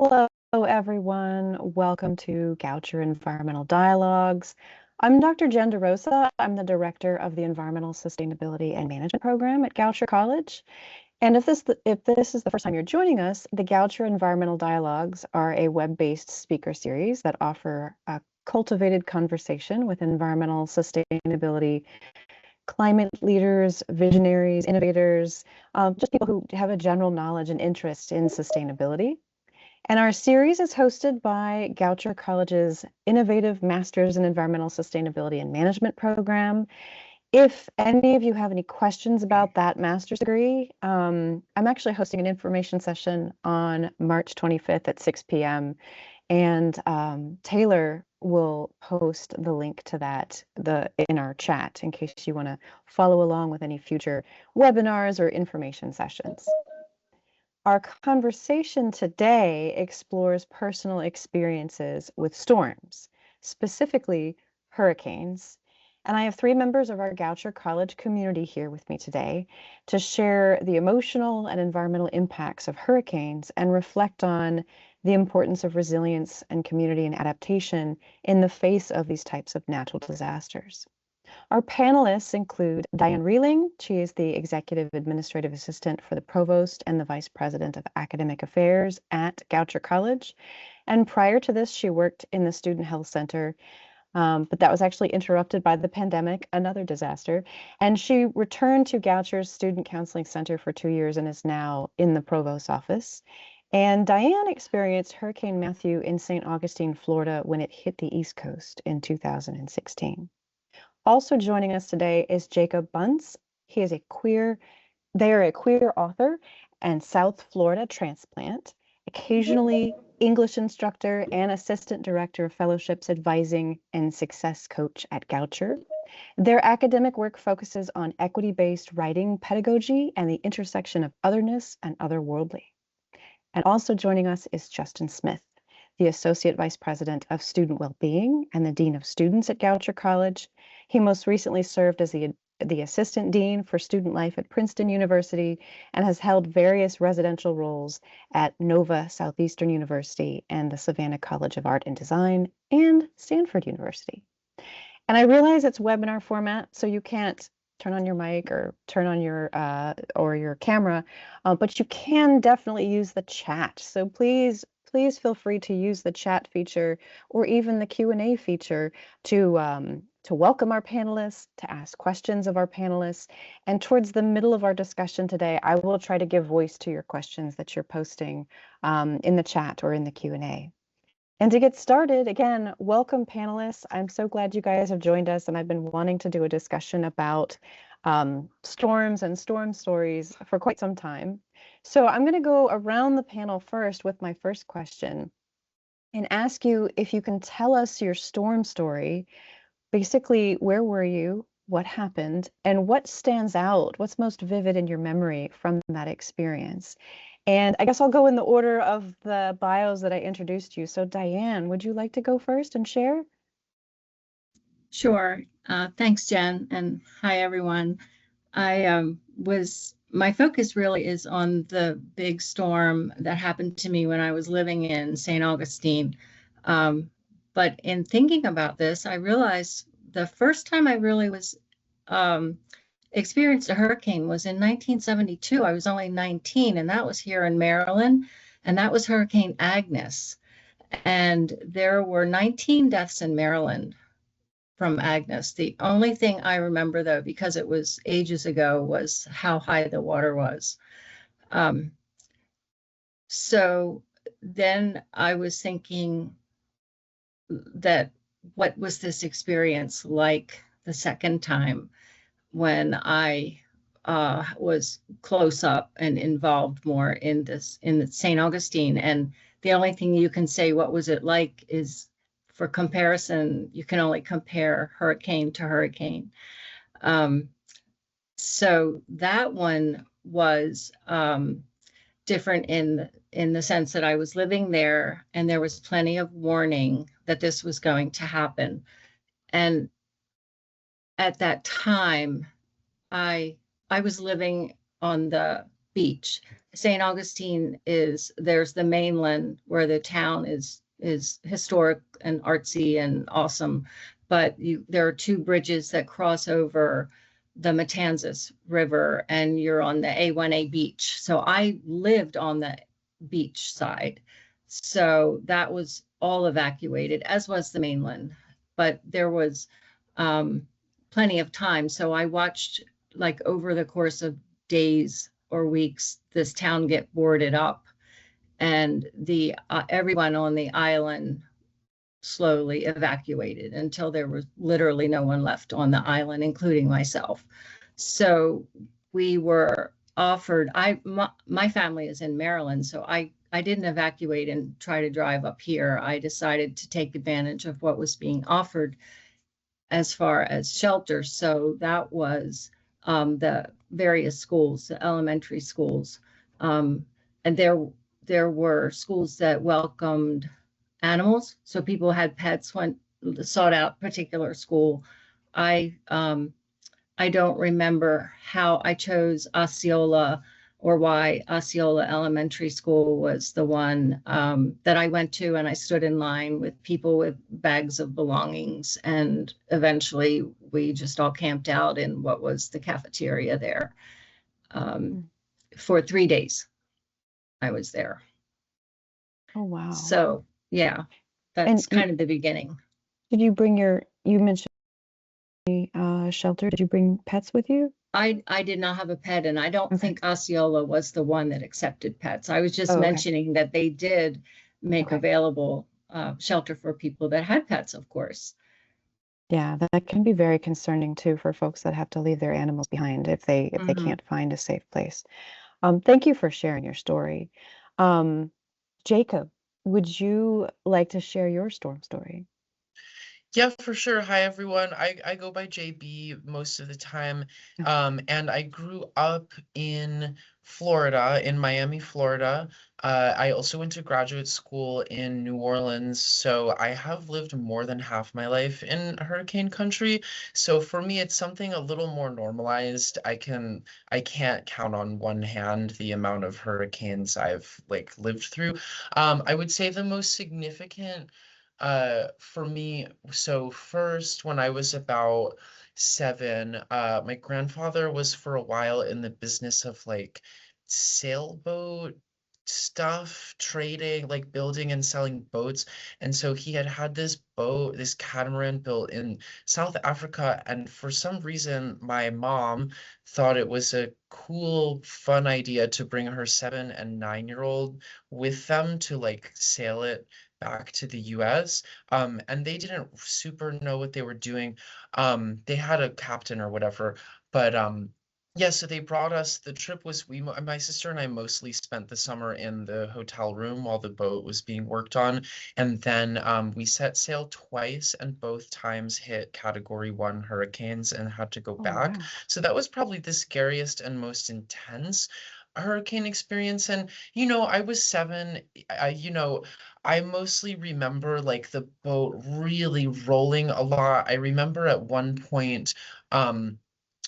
Hello, everyone. Welcome to Goucher Environmental Dialogues. I'm Dr. Jen DeRosa. I'm the Director of the Environmental Sustainability and Management Program at Goucher College. And if this is the first time you're joining us, the Goucher Environmental Dialogues are a web-based speaker series that offer a cultivated conversation with environmental sustainability climate leaders, visionaries, innovators, just people who have a general knowledge and interest in sustainability. And our series is hosted by Goucher College's Innovative Masters in Environmental Sustainability and Management program. If any of you have any questions about that master's degree, I'm actually hosting an information session on March 25th at 6 p.m. And Taylor will post the link to that in our chat in case you want to follow along with any future webinars or information sessions. Our conversation today explores personal experiences with storms, specifically hurricanes. And I have three members of our Goucher College community here with me today to share the emotional and environmental impacts of hurricanes and reflect on the importance of resilience and community and adaptation in the face of these types of natural disasters. Our panelists include Diane Rehling. She is the Executive Administrative Assistant for the Provost and the Vice President of Academic Affairs at Goucher College. And prior to this, she worked in the Student Health Center, but that was actually interrupted by the pandemic, another disaster. And she returned to Goucher's Student Counseling Center for 2 years and is now in the Provost's office. And Diane experienced Hurricane Matthew in St. Augustine, Florida, when it hit the East Coast in 2016. Also joining us today is Jacob Bunce. They are a queer author and South Florida transplant, occasionally English instructor and assistant director of fellowships advising and success coach at Goucher. Their academic work focuses on equity-based writing pedagogy and the intersection of otherness and otherworldly. And also joining us is Justin Smith, the Associate Vice President of Student Wellbeing and the Dean of Students at Goucher College. He most recently served as the Assistant Dean for Student Life at Princeton University and has held various residential roles at Nova Southeastern University and the Savannah College of Art and Design and Stanford University. And I realize it's webinar format, so you can't turn on your mic or turn on your camera, but you can definitely use the chat. So please feel free to use the chat feature or even the Q&A feature to welcome our panelists, to ask questions of our panelists. And towards the middle of our discussion today, I will try to give voice to your questions that you're posting in the chat or in the Q&A. And to get started, again, welcome panelists. I'm so glad you guys have joined us, and I've been wanting to do a discussion about storms and storm stories for quite some time. So I'm going to go around the panel first with my first question and ask you if you can tell us your storm story. Basically, where were you, what happened, and what stands out, what's most vivid in your memory from that experience? And I guess I'll go in the order of the bios that I introduced you. So Diane, would you like to go first and share? Sure. Thanks, Jen, and hi, everyone. My focus really is on the big storm that happened to me when I was living in St. Augustine. But in thinking about this, I realized the first time I really was experienced a hurricane was in 1972. I was only 19, and that was here in Maryland, and that was Hurricane Agnes. And there were 19 deaths in Maryland from Agnes. The only thing I remember, though, because it was ages ago, was how high the water was. So then I was thinking that what was this experience like the second time when I was close up and involved more in the St. Augustine. And the only thing you can say, what was it like, is for comparison, you can only compare hurricane to hurricane. So that one was different in the sense that I was living there and there was plenty of warning that this was going to happen. And at that time, I was living on the beach. St. Augustine there's the mainland where the town is historic and artsy and awesome, but there are two bridges that cross over the Matanzas River, and you're on the A1A beach. So I lived on the beach side. So that was all evacuated, as was the mainland. But there was plenty of time. So I watched, like, over the course of days or weeks, this town get boarded up, and the everyone on the island slowly evacuated until there was literally no one left on the island, including myself. So we were offered, my family is in Maryland, so I didn't evacuate and try to drive up here. I decided to take advantage of what was being offered as far as shelter. So that was the various schools, the elementary schools. And there were schools that welcomed animals. So people had pets, sought out particular school. I don't remember how I chose Osceola or why Osceola Elementary School was the one that I went to, and I stood in line with people with bags of belongings, and eventually we just all camped out in what was the cafeteria there. For 3 days I was there. Oh, wow. So yeah, that's kind of the beginning. Did you bring you mentioned shelter, did you bring pets with you? I did not have a pet, and I don't think Osceola was the one that accepted pets. I was just mentioning that they did make available shelter for people that had pets, of course. Yeah, that can be very concerning too for folks that have to leave their animals behind if they can't find a safe place. Thank you for sharing your story. Jacob, would you like to share your storm story? Yeah, for sure. Hi, everyone. I go by JB most of the time. And I grew up in Florida, in Miami, Florida. I also went to graduate school in New Orleans, so I have lived more than half my life in hurricane country. So for me, it's something a little more normalized. I can't count on one hand the amount of hurricanes I've lived through. I would say the most significant for me, so first, when I was about 7, my grandfather was for a while in the business of sailboat stuff, trading, building and selling boats. And so he had this boat, this catamaran built in South Africa. And for some reason, my mom thought it was a cool, fun idea to bring her 7 and 9-year-old with them to sail it back to the US. And they didn't super know what they were doing. They had a captain or whatever, but yeah, so they brought us. The trip was my sister and I mostly spent the summer in the hotel room while the boat was being worked on, and then we set sail twice, and both times hit Category 1 hurricanes and had to go back. Wow. So that was probably the scariest and most intense hurricane experience. And I was 7. I mostly remember the boat really rolling a lot. I remember at one point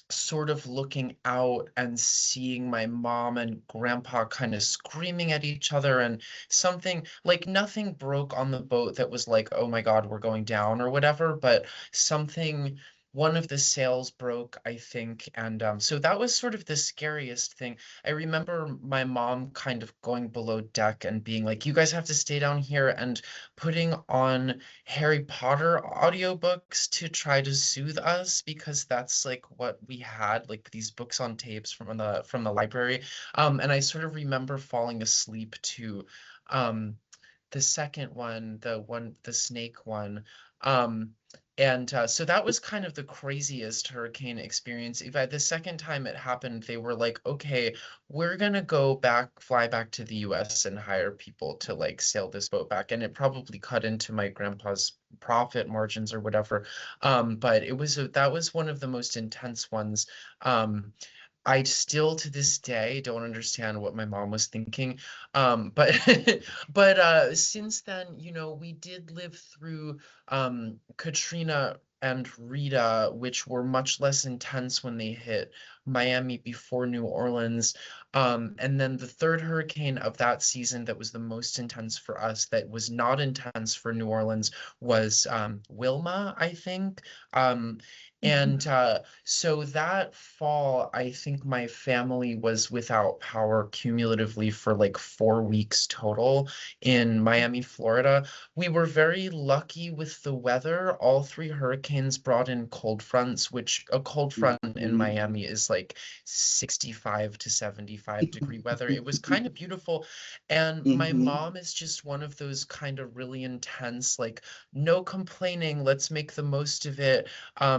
sort of looking out and seeing my mom and grandpa kind of screaming at each other, and something nothing broke on the boat that was oh my God, we're going down or whatever, but one of the sails broke, I think. And so that was sort of the scariest thing. I remember my mom kind of going below deck and being like, you guys have to stay down here, and putting on Harry Potter audiobooks to try to soothe us, because that's what we had, these books on tapes from the library. And I sort of remember falling asleep to the second one, the snake one. And so that was kind of the craziest hurricane experience. The second time it happened, they were like, okay, we're gonna fly back to the US and hire people to sail this boat back. And it probably cut into my grandpa's profit margins or whatever. But that was one of the most intense ones. I still to this day don't understand what my mom was thinking. But but since then, we did live through Katrina and Rita, which were much less intense when they hit Miami before New Orleans. And then the third hurricane of that season that was the most intense for us, that was not intense for New Orleans, was Wilma, I think. And so that fall, I think my family was without power cumulatively for like 4 weeks total in Miami, Florida. We were very lucky with the weather. All three hurricanes brought in cold fronts, which a cold front in Miami is like 65 to 75-degree weather. It was kind of beautiful. And my mom is just one of those kind of really intense, like, no complaining, let's make the most of it.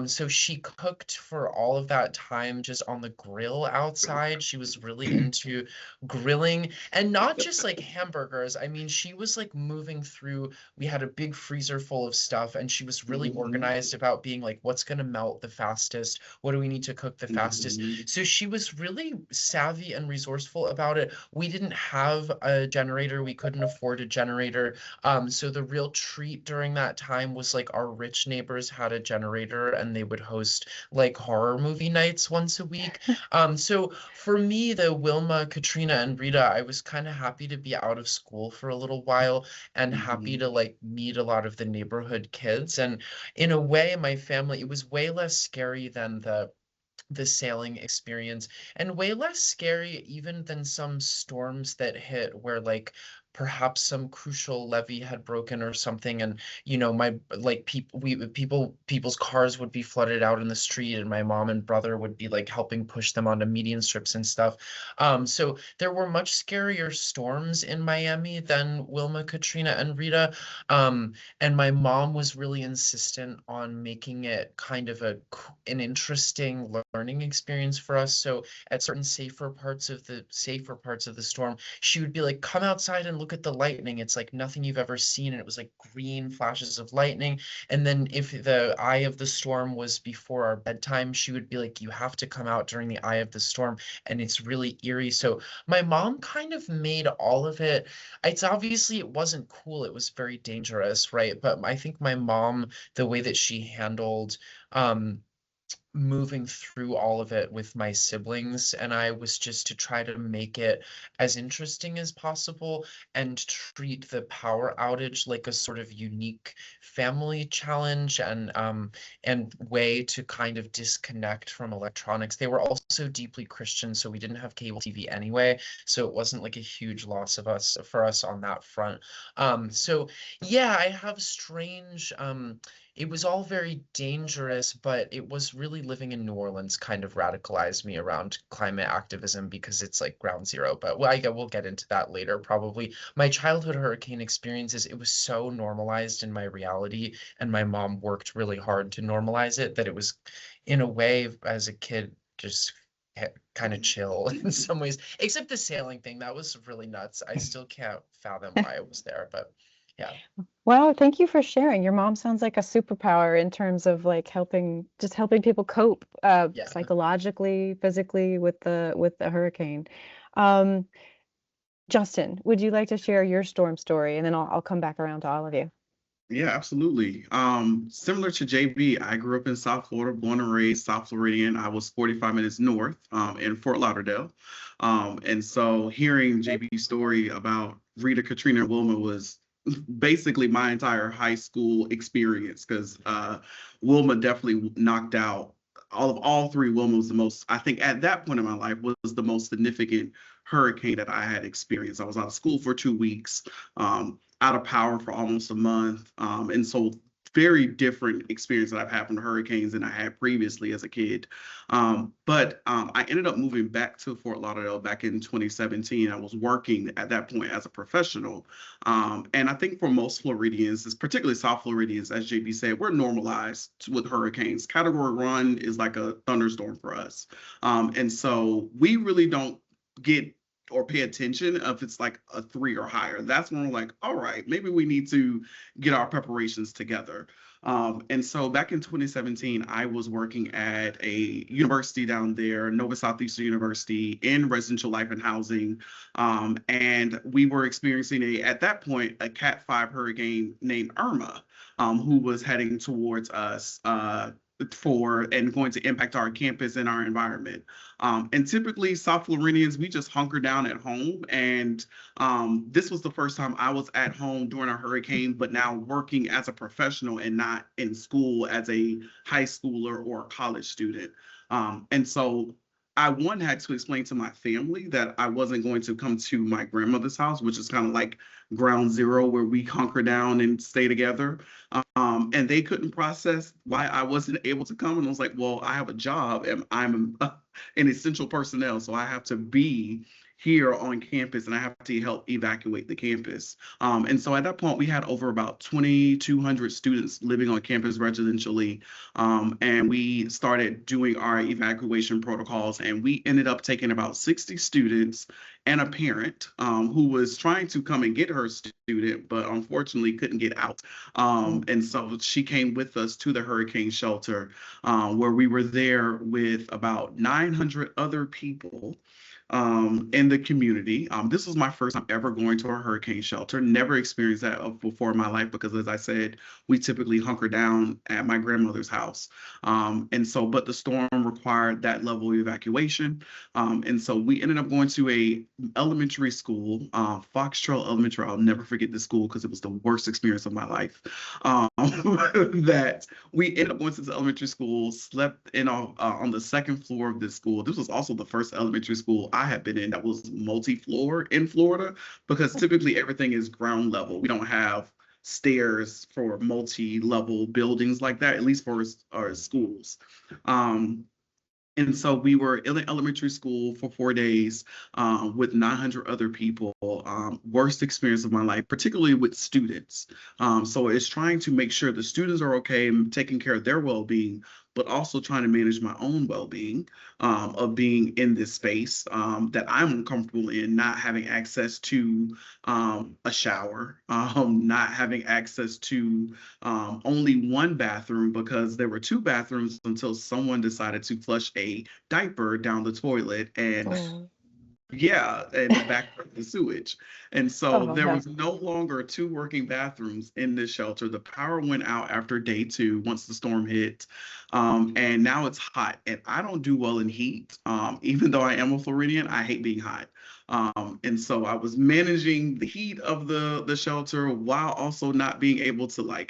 So she cooked for all of that time just on the grill outside. She was really into grilling, and not just like hamburgers. I mean, she was like moving through, we had a big freezer full of stuff, and she was really organized about being like, what's going to melt the fastest? What do we need to cook the fastest? So she was really savvy and resourceful about it. We didn't have a generator. We couldn't afford a generator. So the real treat during that time was like our rich neighbors had a generator, and they would host like horror movie nights once a week. So for me, the Wilma, Katrina, and Rita, I was kind of happy to be out of school for a little while and happy to like meet a lot of the neighborhood kids. And in a way, my family, it was way less scary than the sailing experience, and way less scary even than some storms that hit where like perhaps some crucial levee had broken or something, and my like people's cars would be flooded out in the street, and my mom and brother would be like helping push them onto median strips and stuff. So there were much scarier storms in Miami than Wilma, Katrina, and Rita. And my mom was really insistent on making it kind of an interesting learning experience for us. So at certain safer parts of the storm, she would be like, come outside and look at the lightning. It's like nothing you've ever seen. And it was like green flashes of lightning. And then if the eye of the storm was before our bedtime, she would be like, you have to come out during the eye of the storm. And it's really eerie. So my mom kind of made all of it. It's obviously it wasn't cool. It was very dangerous, right? But I think my mom, the way that she handled moving through all of it with my siblings and I was just to try to make it as interesting as possible and treat the power outage like a sort of unique family challenge and way to kind of disconnect from electronics. They were also deeply Christian, so we didn't have cable TV anyway, so it wasn't like a huge loss for us on that front. So yeah, I have strange it was all very dangerous, but it was really living in New Orleans kind of radicalized me around climate activism because it's like ground zero. But we'll get into that later, probably. My childhood hurricane experiences, it was so normalized in my reality, and my mom worked really hard to normalize it that it was, in a way, as a kid, just kind of chill in some ways, except the sailing thing. That was really nuts. I still can't fathom why I was there, but yeah. Wow, thank you for sharing. Your mom sounds like a superpower in terms of like helping people cope Yeah. psychologically, physically with the hurricane. Justin, would you like to share your storm story, and then I'll come back around to all of you. Yeah, absolutely. Similar to JB, I grew up in South Florida, born and raised South Floridian. I was 45 minutes north in Fort Lauderdale. And so hearing JB's story about Rita, Katrina, and Wilma was basically my entire high school experience, because Wilma definitely knocked out all three. Wilma was the most, I think at that point in my life, was the most significant hurricane that I had experienced. I was out of school for 2 weeks, out of power for almost a month. And so very different experience that I've had from hurricanes than I had previously as a kid. But I ended up moving back to Fort Lauderdale back in 2017. I was working at that point as a professional. And I think for most Floridians, particularly South Floridians, as JB said, we're normalized with hurricanes. Category 1 is like a thunderstorm for us. And so we really don't get or pay attention if it's like a 3 or higher. That's when we're like, all right, maybe we need to get our preparations together. And so back in 2017, I was working at a university down there, Nova Southeastern University, in residential life and housing. And we were experiencing at that point, a Cat 5 hurricane named Irma, who was heading towards us for and going to impact our campus and our environment. And typically, South Floridians, we just hunker down at home. And this was the first time I was at home during a hurricane, but now working as a professional and not in school as a high schooler or a college student. And so I had to explain to my family that I wasn't going to come to my grandmother's house, which is kind of like ground zero where we hunker down and stay together. And they couldn't process why I wasn't able to come. And I was like, well, I have a job and I'm an essential personnel, so I have to be here on campus and I have to help evacuate the campus. And so at that point, we had over about 2,200 students living on campus residentially. And we started doing our evacuation protocols, and we ended up taking about 60 students and a parent who was trying to come and get her student, but unfortunately couldn't get out. And so she came with us to the hurricane shelter, where we were there with about 900 other people in the community. This was my first time ever going to a hurricane shelter. Never experienced that before in my life because, as I said, we typically hunker down at my grandmother's house. But the storm required that level of evacuation. And so we ended up going to a elementary school, Fox Trail Elementary. I'll never forget this school because it was the worst experience of my life. That we ended up going to this elementary school, slept in on the second floor of this school. This was also the first elementary school I had been in that was multi-floor in Florida, because typically everything is ground level. We don't have stairs for multi-level buildings like that, at least for our schools. And so we were in an elementary school for 4 days with 900 other people. Worst experience of my life, particularly with students. So it's trying to make sure the students are okay and taking care of their well-being, but also trying to manage my own well-being of being in this space that I'm uncomfortable in, not having access to a shower, not having access to only one bathroom because there were two bathrooms until someone decided to flush a diaper down the toilet and yeah, in the back of the sewage. And so there was no longer two working bathrooms in this shelter. The power went out after day 2 once the storm hit. And now it's hot. And I don't do well in heat. Even though I am a Floridian, I hate being hot. And so I was managing the heat of the shelter while also not being able to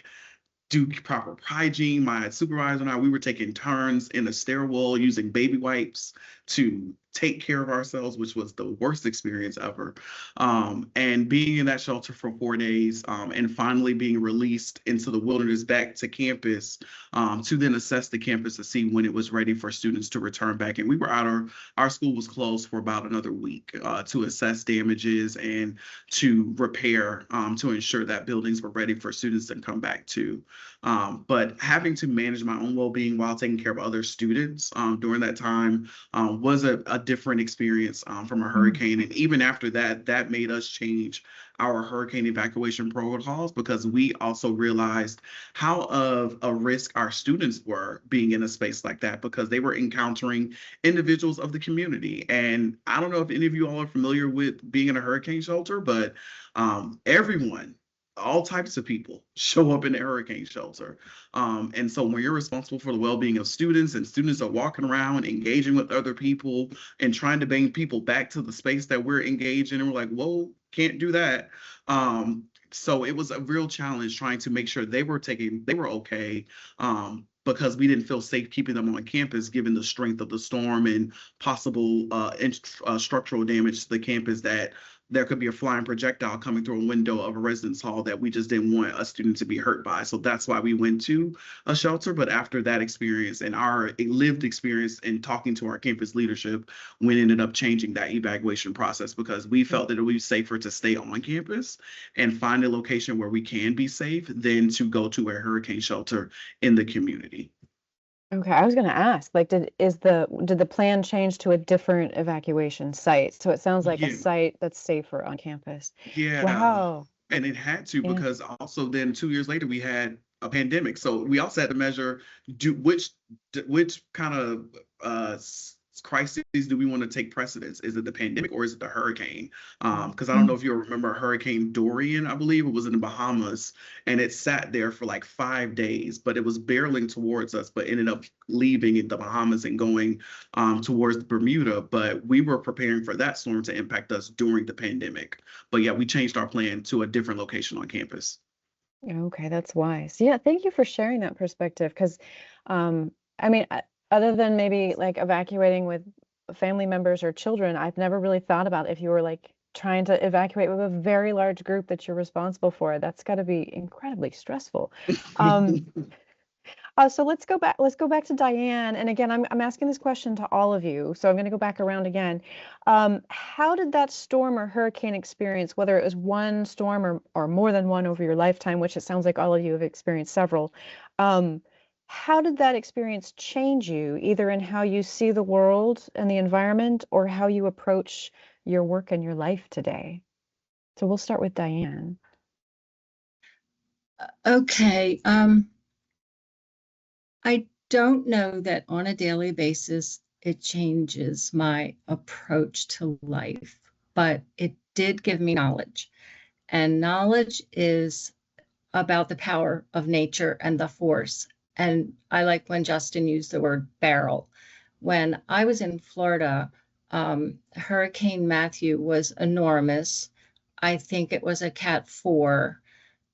do proper hygiene. My supervisor and I, we were taking turns in a stairwell using baby wipes to take care of ourselves, which was the worst experience ever. And being in that shelter for 4 days and finally being released into the wilderness back to campus to then assess the campus to see when it was ready for students to return back. And we were our school was closed for about another week to assess damages and to repair to ensure that buildings were ready for students to come back to. But having to manage my own well-being while taking care of other students during that time was a different experience from a hurricane. And even after that, that made us change our hurricane evacuation protocols because we also realized how of a risk our students were being in a space like that because they were encountering individuals of the community. And I don't know if any of you all are familiar with being in a hurricane shelter, but everyone, all types of people show up in the hurricane shelter. And so when you're responsible for the well-being of students and students are walking around engaging with other people and trying to bring people back to the space that we're engaged in, and we're like, whoa, can't do that. So it was a real challenge trying to make sure they were okay. Because we didn't feel safe keeping them on campus, given the strength of the storm and possible structural damage to the campus, that there could be a flying projectile coming through a window of a residence hall that we just didn't want a student to be hurt by. So that's why we went to a shelter. But after that experience and our lived experience in talking to our campus leadership, we ended up changing that evacuation process because we felt that it would be safer to stay on campus and find a location where we can be safe than to go to a hurricane shelter in the community. Okay, I was going to ask, did the plan change to a different evacuation site? So it sounds like a site that's safer on campus. Yeah. Wow. And it had to because also then 2 years later we had a pandemic, so we also had to measure which kind of crises do we want to take precedence? Is it the pandemic or is it the hurricane? Because I don't know if you'll remember Hurricane Dorian, I believe it was in the Bahamas, and it sat there for like 5 days, but it was barreling towards us, but ended up leaving in the Bahamas and going towards Bermuda. But we were preparing for that storm to impact us during the pandemic. But yeah, we changed our plan to a different location on campus. Okay, that's wise. Yeah, thank you for sharing that perspective. Because, I mean, other than maybe like evacuating with family members or children, I've never really thought about if you were like trying to evacuate with a very large group that you're responsible for. That's got to be incredibly stressful. Um, so let's go back. Let's go back to Diane. And again, I'm asking this question to all of you. So I'm going to go back around again. How did that storm or hurricane experience, whether it was one storm or more than one over your lifetime, which it sounds like all of you have experienced several, how did that experience change you, either in how you see the world and the environment, or how you approach your work and your life today? So we'll start with Diane. Okay. I don't know that on a daily basis it changes my approach to life, but it did give me knowledge. And knowledge is about the power of nature and the force. And I like when Justin used the word barrel. When I was in Florida, Hurricane Matthew was enormous. I think it was a Cat 4.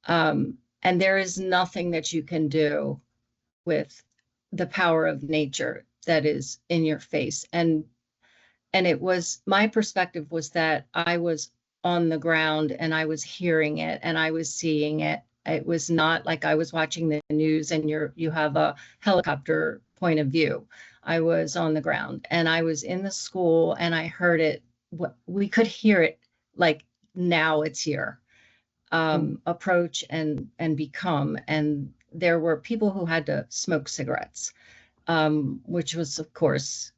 And there is nothing that you can do with the power of nature that is in your face. And it was, my perspective was that I was on the ground and I was hearing it and I was seeing it. It was not like I was watching the news and you have a helicopter point of view. I was on the ground and I was in the school and I heard it. We could hear it like, now it's here. Approach and become. And there were people who had to smoke cigarettes, which was, of course,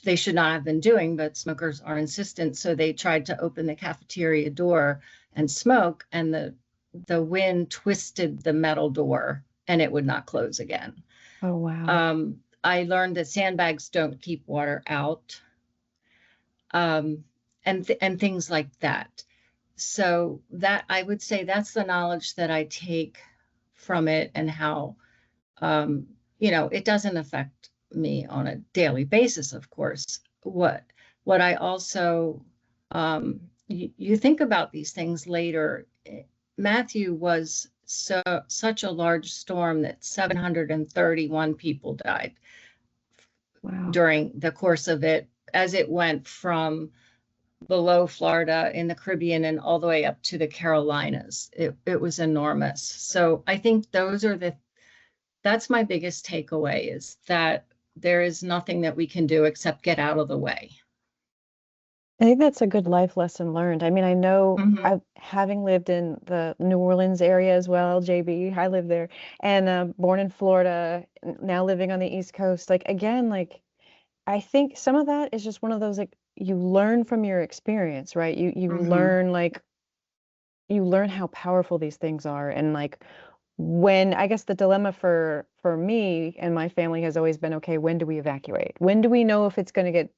they should not have been doing, but smokers are insistent. So they tried to open the cafeteria door and smoke, and the wind twisted the metal door and it would not close again. Oh, wow. I learned that sandbags don't keep water out, and things like that. So that, I would say, that's the knowledge that I take from it, and how, it doesn't affect me on a daily basis, of course. What I also, you think about these things later. Matthew was such a large storm that 731 people died. Wow. During the course of it, as it went from below Florida in the Caribbean and all the way up to the Carolinas. It was enormous. So I think that's my biggest takeaway, is that there is nothing that we can do except get out of the way. I think that's a good life lesson learned. I mean, I know having lived in the New Orleans area as well, JB, I live there, and born in Florida, now living on the East Coast. Like, again, like, I think some of that is just one of those, like, you learn from your experience, right? You learn, like, you learn how powerful these things are. And like, when, I guess the dilemma for me and my family has always been, okay, when do we evacuate? When do we know if it's going to get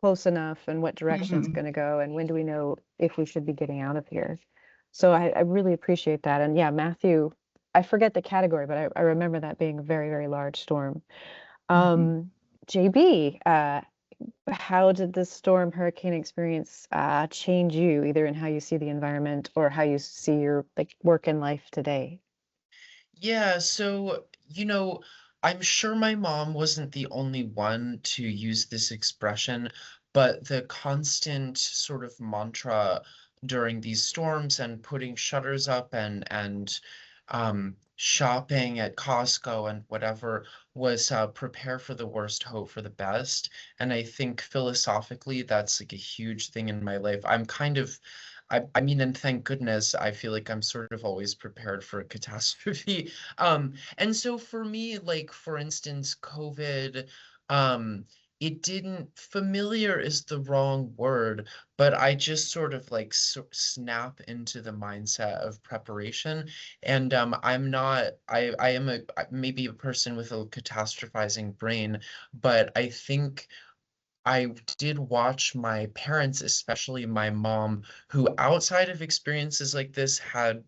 close enough and what direction it's going to go? And when do we know if we should be getting out of here? So I really appreciate that. And yeah, Matthew, I forget the category, but I remember that being a very, very large storm. JB, how did the storm hurricane experience change you, either in how you see the environment or how you see your like work and life today? Yeah, so, I'm sure my mom wasn't the only one to use this expression, but the constant sort of mantra during these storms and putting shutters up and shopping at Costco and whatever was prepare for the worst, hope for the best. And I think philosophically, that's like a huge thing in my life. I'm kind of, I mean, and thank goodness, I feel like I'm sort of always prepared for a catastrophe. And so for me, like, for instance, COVID, it didn't, familiar is the wrong word, but I just sort of like snap into the mindset of preparation. And I'm not, I am maybe a person with a catastrophizing brain, but I think I did watch my parents, especially my mom, who outside of experiences like this had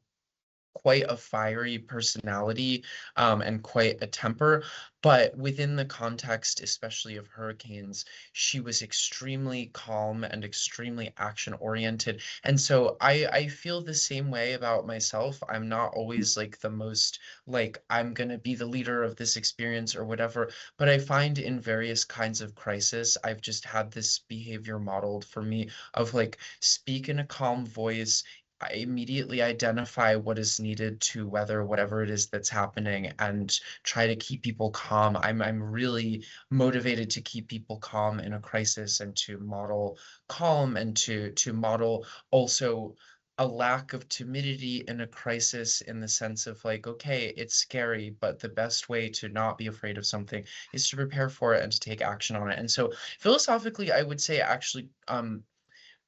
quite a fiery personality, and quite a temper. But within the context, especially of hurricanes, she was extremely calm and extremely action oriented. And so I feel the same way about myself. I'm not always like the most like I'm gonna be the leader of this experience or whatever. But I find in various kinds of crisis, I've just had this behavior modeled for me of like speak in a calm voice. I immediately identify what is needed to weather whatever it is that's happening and try to keep people calm. I'm really motivated to keep people calm in a crisis and to model calm and to model also a lack of timidity in a crisis in the sense of like, okay, it's scary, but the best way to not be afraid of something is to prepare for it and to take action on it. And so philosophically, I would say actually,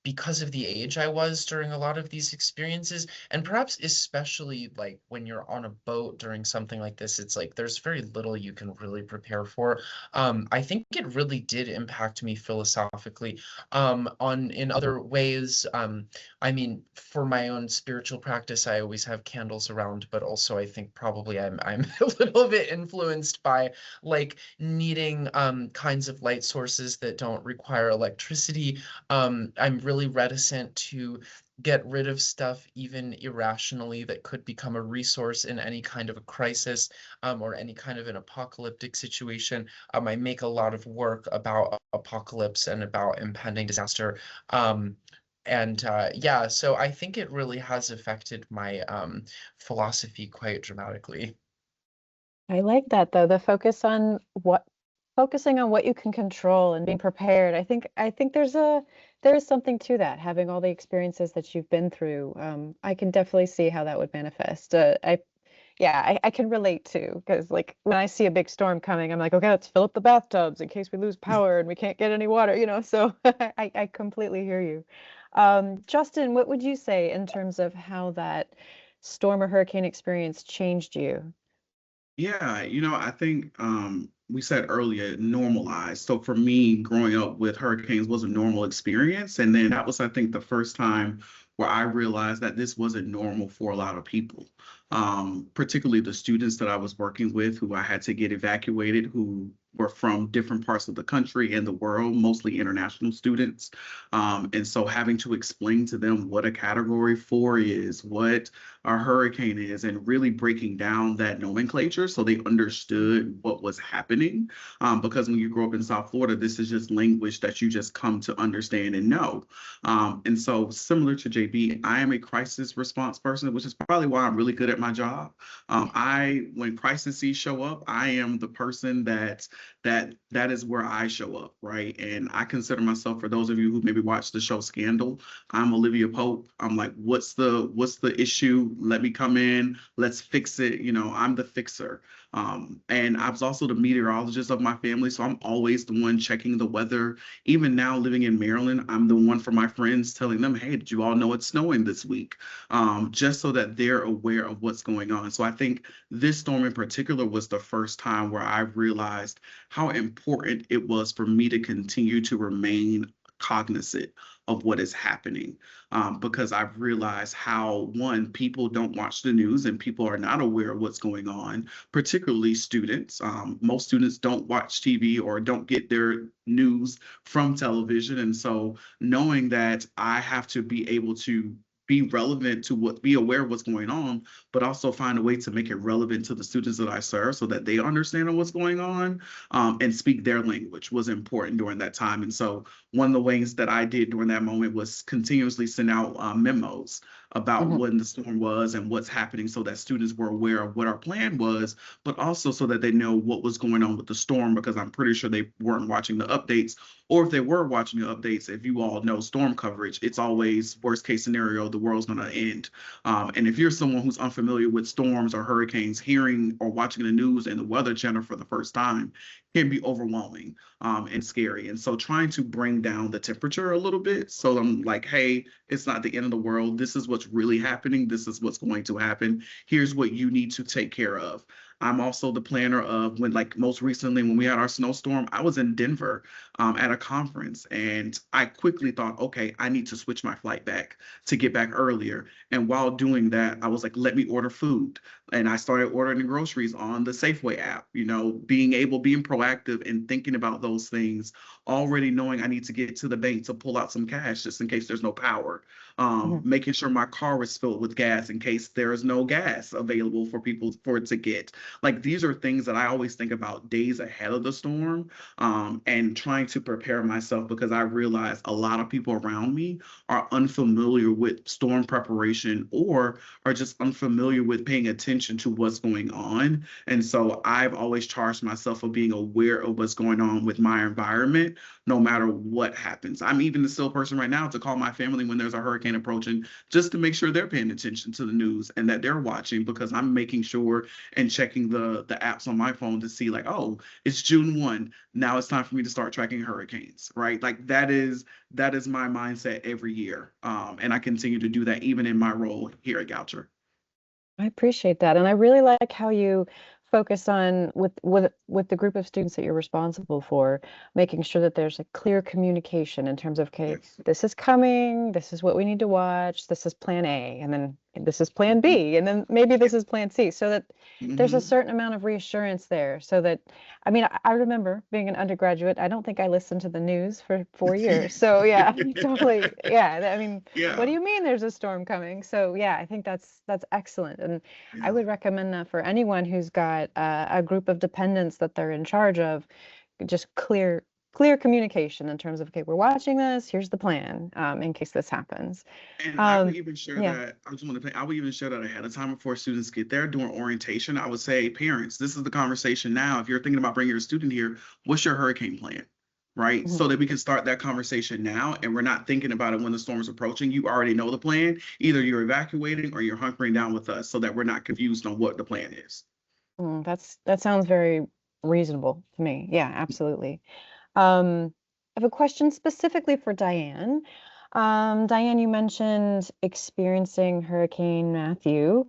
because of the age I was during a lot of these experiences, and perhaps especially like when you're on a boat during something like this, it's like there's very little you can really prepare for. I think it really did impact me philosophically, on in other ways. I mean, for my own spiritual practice, I always have candles around, but also I think probably I'm a little bit influenced by like needing kinds of light sources that don't require electricity. I'm really reticent to get rid of stuff even irrationally that could become a resource in any kind of a crisis, or any kind of an apocalyptic situation. I make a lot of work about apocalypse and about impending disaster. Yeah, so I think it really has affected my philosophy quite dramatically. I like that though, the focusing on what you can control and being prepared. I think there is something to that, having all the experiences that you've been through. I can definitely see how that would manifest. I can relate to, because like when I see a big storm coming, I'm like, okay, let's fill up the bathtubs in case we lose power and we can't get any water, so I completely hear you. Justin, what would you say in terms of how that storm or hurricane experience changed you? Yeah, I think we said earlier normalized. So for me, growing up with hurricanes was a normal experience. And then that was, I think, the first time where I realized that this wasn't normal for a lot of people, particularly the students that I was working with who I had to get evacuated, who were from different parts of the country and the world, mostly international students. And so having to explain to them what a category 4 is, what a hurricane is, and really breaking down that nomenclature so they understood what was happening. Because when you grow up in South Florida, this is just language that you just come to understand and know. And so similar to JB, I am a crisis response person, which is probably why I'm really good at my job. When crises show up, I am the person that is where I show up, right? And I consider myself, for those of you who maybe watched the show Scandal, I'm Olivia Pope. I'm like, what's the issue? Let me come in. Let's fix it. I'm the fixer. And I was also the meteorologist of my family, so I'm always the one checking the weather. Even now, living in Maryland, I'm the one for my friends telling them, "Hey, did you all know it's snowing this week?" Just so that they're aware of what's going on. So I think this storm in particular was the first time where I realized how important it was for me to continue to remain cognizant of what is happening, because I've realized how, one, people don't watch the news and people are not aware of what's going on, particularly students. Most students don't watch TV or don't get their news from television. And so knowing that I have to be able to be relevant to be aware of what's going on, but also find a way to make it relevant to the students that I serve so that they understand what's going on, and speak their language was important during that time. And so one of the ways that I did during that moment was continuously send out memos about Mhm. when the storm was and what's happening so that students were aware of what our plan was, but also so that they know what was going on with the storm, because I'm pretty sure they weren't watching the updates. Or if they were watching the updates, if you all know storm coverage, it's always worst case scenario, the world's going to end. And if you're someone who's unfamiliar with storms or hurricanes, hearing or watching the news and the Weather Channel for the first time can be overwhelming, and scary. And so trying to bring down the temperature a little bit. So I'm like, hey, it's not the end of the world. This is what's really happening. This is what's going to happen. Here's what you need to take care of. I'm also the planner of when, like most recently, when we had our snowstorm, I was in Denver at a conference, and I quickly thought, okay, I need to switch my flight back to get back earlier. And while doing that, I was like, let me order food. And I started ordering the groceries on the Safeway app, being proactive and thinking about those things, already knowing I need to get to the bank to pull out some cash just in case there's no power, making sure my car is filled with gas in case there is no gas available for people for it to get. Like, these are things that I always think about days ahead of the storm, and trying to prepare myself, because I realize a lot of people around me are unfamiliar with storm preparation, or are just unfamiliar with paying attention to what's going on. And so I've always charged myself of being aware of what's going on with my environment, no matter what happens. I'm even the still person right now to call my family when there's a hurricane approaching, just to make sure they're paying attention to the news and that they're watching, because I'm making sure and checking the apps on my phone to see, like, oh, it's June 1. Now it's time for me to start tracking hurricanes, right? Like, that is my mindset every year. And I continue to do that even in my role here at Goucher. I appreciate that. And I really like how you focus on with the group of students that you're responsible for, making sure that there's a clear communication in terms of, okay, Yes. this is coming, this is what we need to watch, this is plan A, and then this is plan B, and then maybe this is plan C, so that there's a certain amount of reassurance there. So that, I mean, I remember being an undergraduate, I don't think I listened to the news for 4 years. So yeah, totally. Yeah. I mean, Yeah. what do you mean there's a storm coming? So yeah, I think that's excellent. And I would recommend that for anyone who's got a group of dependents that they're in charge of, just clear communication in terms of, okay, we're watching this, here's the plan, in case this happens. And I would even share yeah. that. I would even share that ahead of time before students get there during orientation. I would say, parents, this is the conversation now. If you're thinking about bringing your student here, what's your hurricane plan? Right? So that we can start that conversation now, and we're not thinking about it when the storm is approaching. You already know the plan. Either you're evacuating or you're hunkering down with us, so that we're not confused on what the plan is. That sounds very reasonable to me. Yeah, absolutely. I have a question specifically for Diane. Diane, you mentioned experiencing Hurricane Matthew.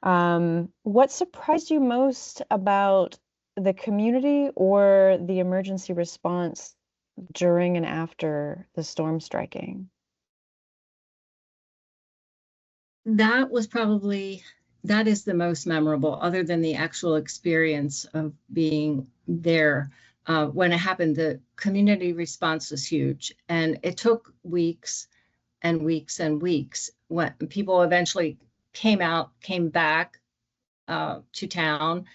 What surprised you most about the community or the emergency response during and after the storm striking? That is the most memorable, other than the actual experience of being there. When it happened, the community response was huge, and it took weeks and weeks and weeks. When people eventually came back to town,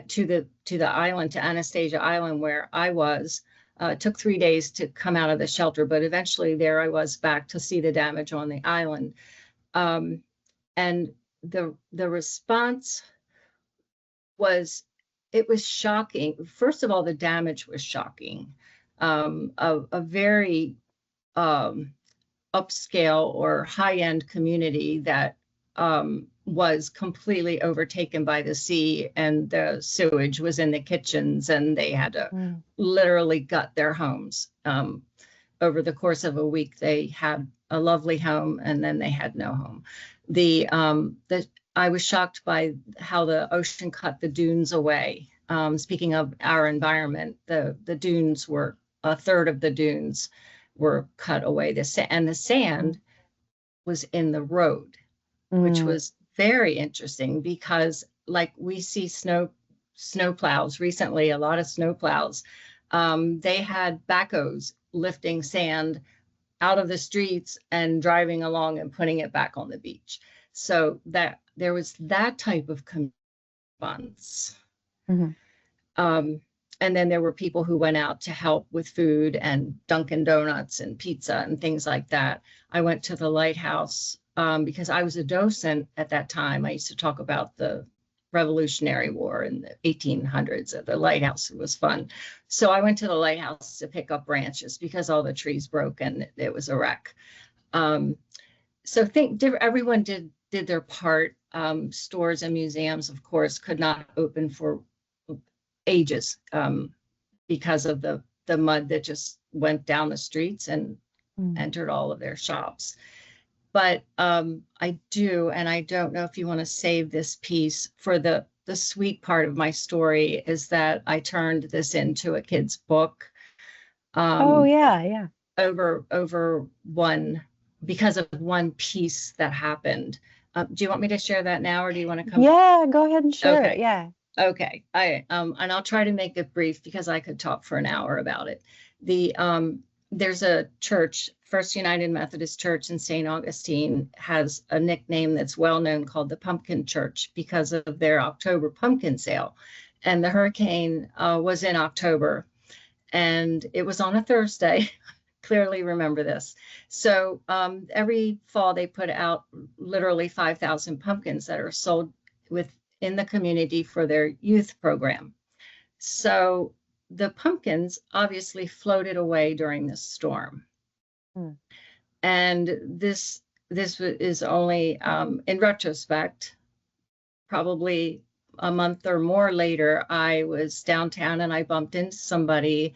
to the island, to Anastasia Island, where I was. It took 3 days to come out of the shelter, but eventually there I was back to see the damage on the island. And the response was shocking. First of all, the damage was shocking. A very upscale or high-end community that was completely overtaken by the sea, and the sewage was in the kitchens, and they had to literally gut their homes. Over the course of a week, they had a lovely home, and then they had no home. I was shocked by how the ocean cut the dunes away. Speaking of our environment, the dunes were, a third of the dunes were cut away. And the sand was in the road, which was very interesting, because like we see snow plows recently, a lot of snow plows, they had backhoes lifting sand out of the streets and driving along and putting it back on the beach. So that there was that type of response. And then there were people who went out to help with food and Dunkin' Donuts and pizza and things like that. I went to the lighthouse because I was a docent at that time. I used to talk about the Revolutionary War in the 1800s at the lighthouse. It was fun. So I went to the lighthouse to pick up branches because all the trees broke and it was a wreck. So everyone did their part. Stores and museums, of course, could not open for ages because of the mud that just went down the streets and entered all of their shops. But I do, and I don't know if you want to save this piece for the the sweet part of my story is that I turned this into a kid's book. Oh yeah. Over one, because of one piece that happened. Do you want me to share that now, or do you want to come? Yeah, go ahead and share Okay. it. Yeah. Okay. And I'll try to make it brief because I could talk for an hour about it. There's a church, First United Methodist Church in St. Augustine, has a nickname that's well known called the Pumpkin Church because of their October pumpkin sale. And the hurricane was in October, and it was on a Thursday. Clearly remember this. So every fall they put out literally 5,000 pumpkins that are sold within the community for their youth program. So the pumpkins obviously floated away during this storm. And this is only, in retrospect, probably a month or more later, I was downtown and I bumped into somebody.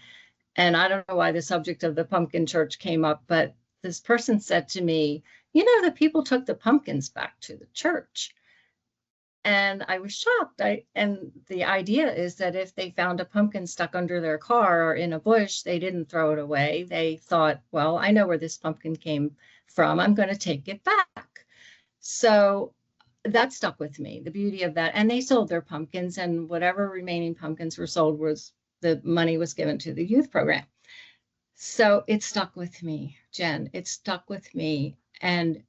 And I don't know why the subject of the pumpkin church came up, but this person said to me, you know, the people took the pumpkins back to the church. And I was shocked. And the idea is that if they found a pumpkin stuck under their car or in a bush, they didn't throw it away. They thought, well, I know where this pumpkin came from. I'm going to take it back. So that stuck with me, the beauty of that. And they sold their pumpkins, and whatever remaining pumpkins were sold was the money was given to the youth program. So it stuck with me, Jen. It stuck with me. And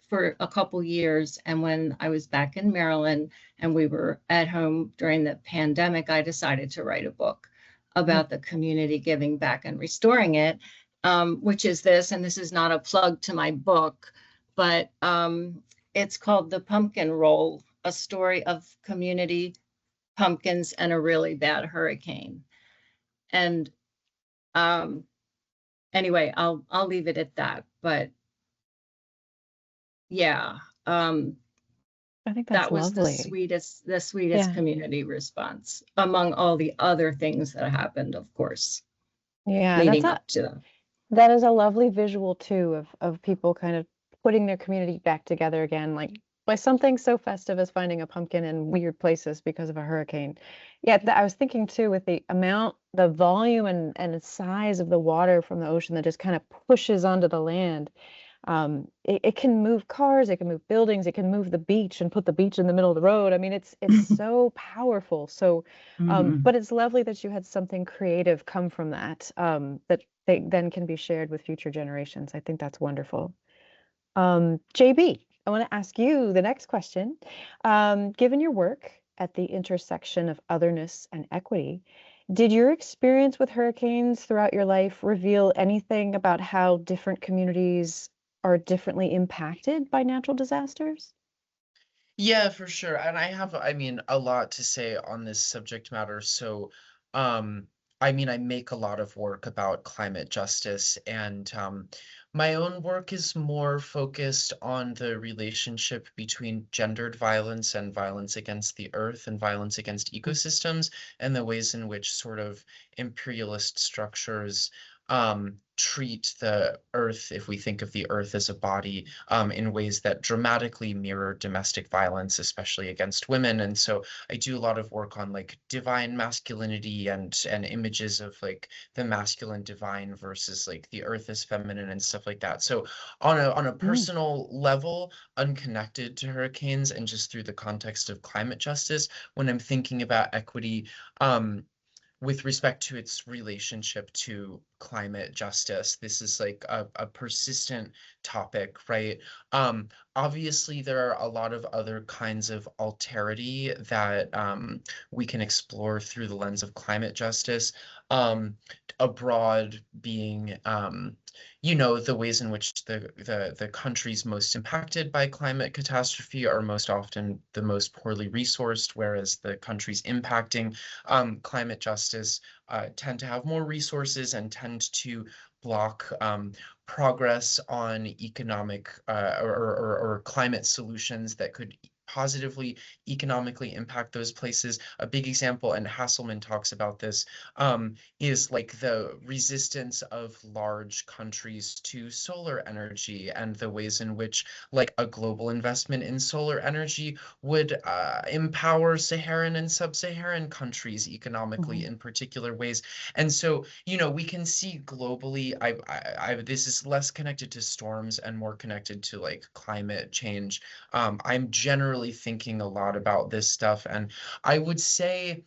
for a couple years, and when I was back in Maryland and we were at home during the pandemic, I decided to write a book about the community giving back and restoring it, which is this, and this is not a plug to my book, but it's called The Pumpkin Roll, a story of community pumpkins and a really bad hurricane. And anyway, I'll leave it at that. But yeah, I think that's that was lovely. the sweetest community response among all the other things that happened, of course. Yeah, leading up to them. That is a lovely visual too of people kind of putting their community back together again, like by something so festive as finding a pumpkin in weird places because of a hurricane. Yeah, I was thinking too with the amount, the volume and the size of the water from the ocean that just kind of pushes onto the land. It can move cars, it can move buildings, it can move the beach and put the beach in the middle of the road. I mean, it's so powerful. So, but it's lovely that you had something creative come from that, that they then can be shared with future generations. I think that's wonderful. JB, I want to ask you the next question. Given your work at the intersection of otherness and equity, did your experience with hurricanes throughout your life reveal anything about how different communities are differently impacted by natural disasters? Yeah, for sure. And I mean, a lot to say on this subject matter. So, I mean, I make a lot of work about climate justice, and my own work is more focused on the relationship between gendered violence and violence against the earth and violence against ecosystems, and the ways in which sort of imperialist structures treat the earth, if we think of the earth as a body, in ways that dramatically mirror domestic violence, especially against women. And so I do a lot of work on like divine masculinity and images of like the masculine divine versus like the earth as feminine and stuff like that. So on a personal level, unconnected to hurricanes and just through the context of climate justice, when I'm thinking about equity, with respect to its relationship to climate justice, this is like a persistent topic, right? Obviously, there are a lot of other kinds of alterity that we can explore through the lens of climate justice. Abroad being, you know, the ways in which the countries most impacted by climate catastrophe are most often the most poorly resourced, whereas the countries impacting climate justice tend to have more resources and tend to block progress on economic or climate solutions that could positively economically impact those places. A big example, and Hasselman talks about this, is like the resistance of large countries to solar energy and the ways in which like a global investment in solar energy would empower Saharan and sub-Saharan countries economically in particular ways. And so, you know, we can see globally, this is less connected to storms and more connected to like climate change. I'm generally thinking a lot about this stuff, and I would say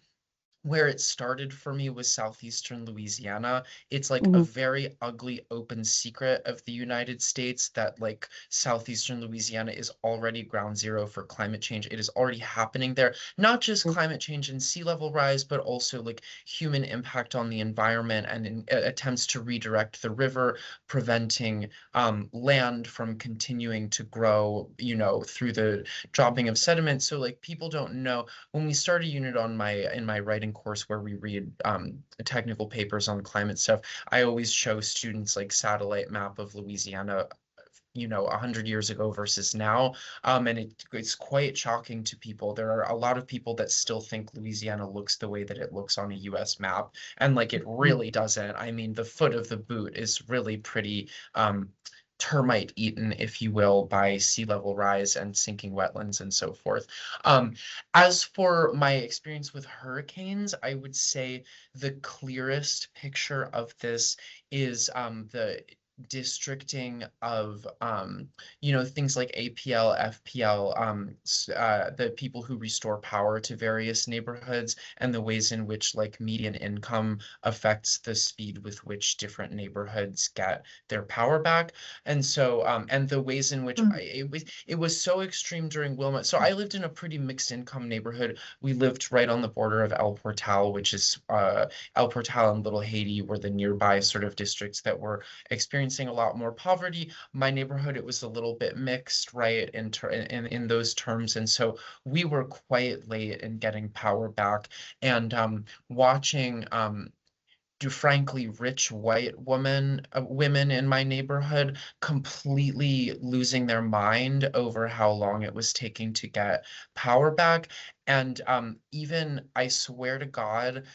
where it started for me was southeastern Louisiana. It's like a very ugly open secret of the United States that like southeastern Louisiana is already ground zero for climate change. It is already happening there, not just climate change and sea level rise, but also like human impact on the environment and attempts to redirect the river, preventing land from continuing to grow, you know, through the dropping of sediment. So like people don't know. When we start a unit on in my writing course where we read technical papers on climate stuff, I always show students like satellite map of Louisiana, you know, 100 years ago versus now. And it's quite shocking to people. There are a lot of people that still think Louisiana looks the way that it looks on a US map. And like it really doesn't. I mean, the foot of the boot is really pretty termite eaten, if you will, by sea level rise and sinking wetlands and so forth. As for my experience with hurricanes, I would say the clearest picture of this is the districting of you know, things like APL, FPL, the people who restore power to various neighborhoods, and the ways in which like median income affects the speed with which different neighborhoods get their power back. And so and the ways in which it was so extreme during Wilma. So I lived in a pretty mixed income neighborhood. We lived right on the border of El Portal, which is El Portal and Little Haiti were the nearby sort of districts that were experiencing a lot more poverty. My neighborhood, it was a little bit mixed, right, in those terms. And so we were quite late in getting power back, and watching frankly rich white women in my neighborhood completely losing their mind over how long it was taking to get power back. And even, I swear to God,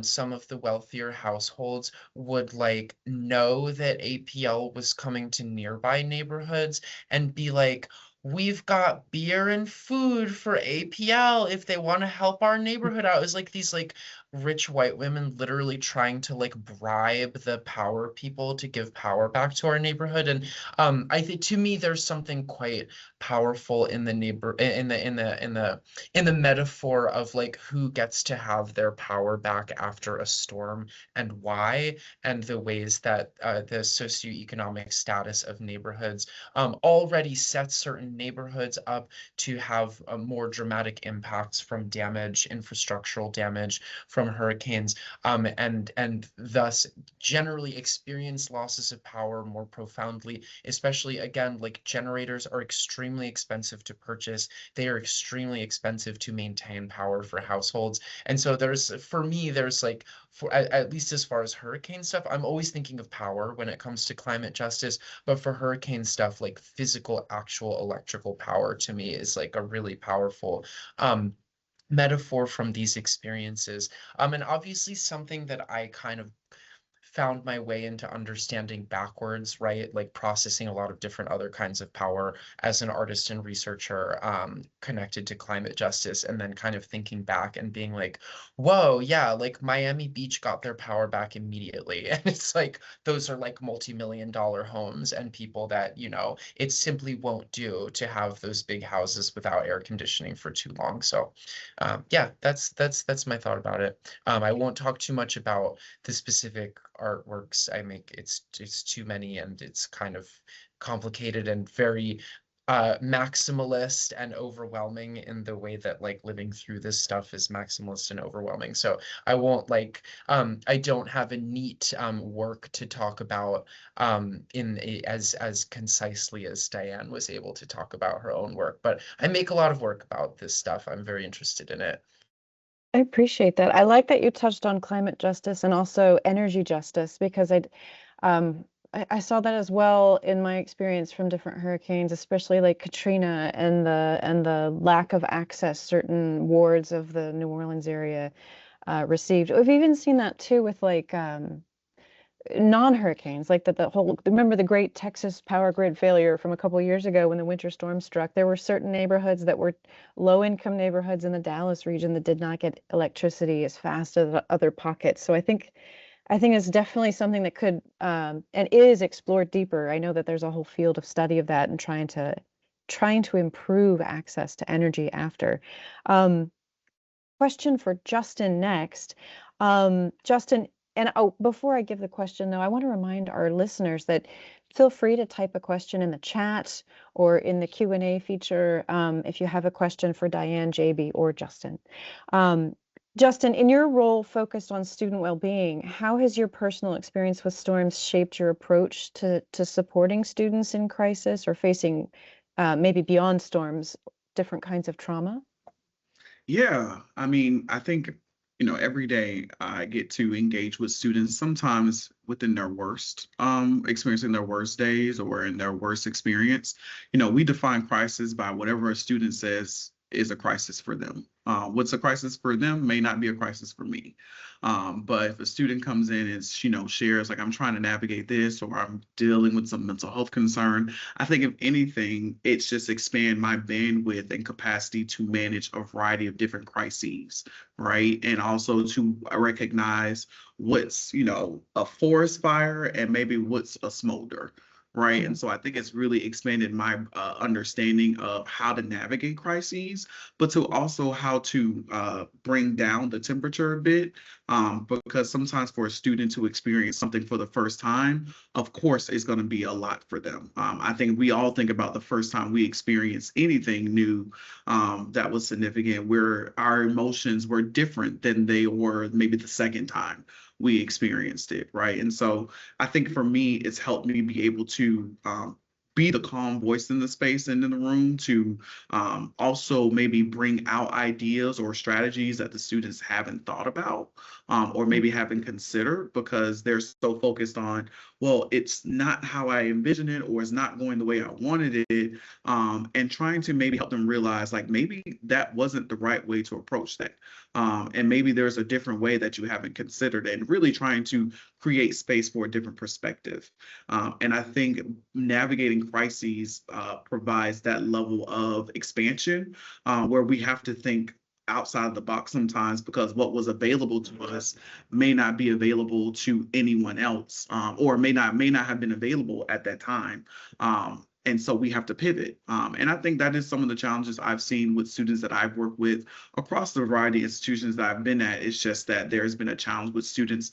some of the wealthier households would like know that APL was coming to nearby neighborhoods and be like, we've got beer and food for APL if they want to help our neighborhood out. It was like these like rich white women literally trying to like bribe the power people to give power back to our neighborhood. And I think, to me, there's something quite powerful in the metaphor of like who gets to have their power back after a storm and why, and the ways that the socioeconomic status of neighborhoods already sets certain neighborhoods up to have more dramatic impacts from damage, infrastructural damage from hurricanes, and thus generally experience losses of power more profoundly. Especially, again, like generators are extremely expensive to purchase. They are extremely expensive to maintain power for households. And so for me, there's like, for at least as far as hurricane stuff, I'm always thinking of power when it comes to climate justice. But for hurricane stuff, like physical, actual electrical power to me is like a really powerful metaphor from these experiences. And obviously something that I kind of found my way into understanding backwards, right? Like processing a lot of different other kinds of power as an artist and researcher connected to climate justice, and then kind of thinking back and being like, whoa, yeah, like Miami Beach got their power back immediately. And it's like, those are like multi-million-dollar homes and people that, you know, it simply won't do to have those big houses without air conditioning for too long. So yeah, that's my thought about it. I won't talk too much about the specific artworks I make. It's too many, and it's kind of complicated and very maximalist and overwhelming in the way that like living through this stuff is maximalist and overwhelming. So I won't like I don't have a neat work to talk about as concisely as Diane was able to talk about her own work, but I make a lot of work about this stuff. I'm very interested in it. I appreciate that. I like that you touched on climate justice and also energy justice, because I saw that as well in my experience from different hurricanes, especially like Katrina and the lack of access certain wards of the New Orleans area received. We've even seen that too with like non-hurricanes, like the whole, remember the great Texas power grid failure from a couple of years ago when the winter storm struck. There were certain neighborhoods that were low-income neighborhoods in the Dallas region that did not get electricity as fast as other pockets. So I think it's definitely something that could and is explored deeper. I know that there's a whole field of study of that and trying to improve access to energy after. Question for Justin next. Justin, and before I give the question though, I want to remind our listeners that feel free to type a question in the chat or in the Q&A feature if you have a question for Diane, JB, or Justin. Justin, in your role focused on student well-being, how has your personal experience with storms shaped your approach to supporting students in crisis or facing maybe beyond storms, different kinds of trauma? Yeah, I mean, I think, every day I get to engage with students, sometimes within their worst, experiencing their worst days or in their worst experience. We define crisis by whatever a student says is a crisis for them. What's a crisis for them may not be a crisis for me. But if a student comes in and, shares like, I'm trying to navigate this, or I'm dealing with some mental health concern, I think if anything, it's just expand my bandwidth and capacity to manage a variety of different crises, right? And also to recognize what's, a forest fire and maybe what's a smolder. Right. And so I think it's really expanded my understanding of how to navigate crises, but to also how to bring down the temperature a bit. Because sometimes for a student to experience something for the first time, of course, it's going to be a lot for them. I think we all think about the first time we experience anything new that was significant, where our emotions were different than they were maybe the second time we experienced it, right? And so I think for me, it's helped me be able to be the calm voice in the space and in the room to also maybe bring out ideas or strategies that the students haven't thought about or maybe haven't considered because they're so focused on, well, it's not how I envisioned it or it's not going the way I wanted it, and trying to maybe help them realize like maybe that wasn't the right way to approach that. And maybe there's a different way that you haven't considered and really trying to create space for a different perspective. And I think navigating crises provides that level of expansion where we have to think outside the box sometimes because what was available to us may not be available to anyone else or may not have been available at that time. And so we have to pivot. And I think that is some of the challenges I've seen with students that I've worked with across the variety of institutions that I've been at. It's just that there's been a challenge with students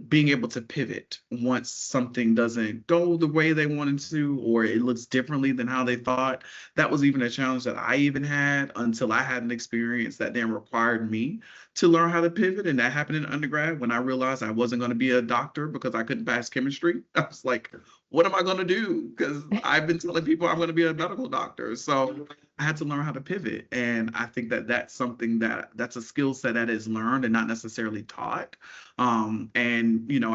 being able to pivot once something doesn't go the way they wanted to, or it looks differently than how they thought. That was even a challenge that I even had until I had an experience that then required me to learn how to pivot. And that happened in undergrad when I realized I wasn't going to be a doctor because I couldn't pass chemistry. I was like, what am I going to do? Because I've been telling people I'm going to be a medical doctor. So I had to learn how to pivot. And I think that that's something that's a skill set that is learned and not necessarily taught. And,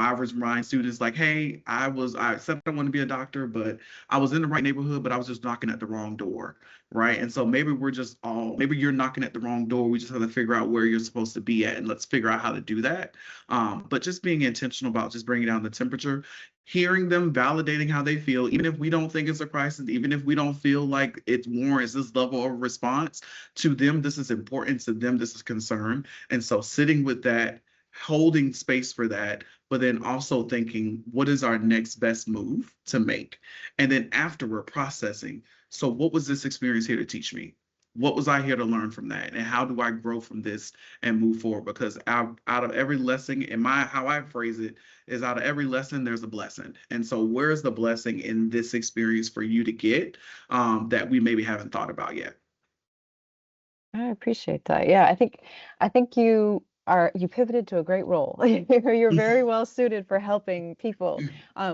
I was remind students like, hey, I said I want to be a doctor, but I was in the right neighborhood, but I was just knocking at the wrong door. Right. And so maybe maybe you're knocking at the wrong door. We just have to figure out where you're supposed to be at and let's figure out how to do that. But just being intentional about just bringing down the temperature, hearing them, validating how they feel, even if we don't think it's a crisis, even if we don't feel like it warrants this level of response to them, this is important to them, this is concern. And so sitting with that, holding space for that, but then also thinking, what is our next best move to make? And then afterward processing. So what was this experience here to teach me? What was I here to learn from that? And how do I grow from this and move forward? Because out of every lesson, how I phrase it is out of every lesson, there's a blessing. And so where's the blessing in this experience for you to get that we maybe haven't thought about yet? I appreciate that. Yeah, I think you pivoted to a great role. You're very well suited for helping people,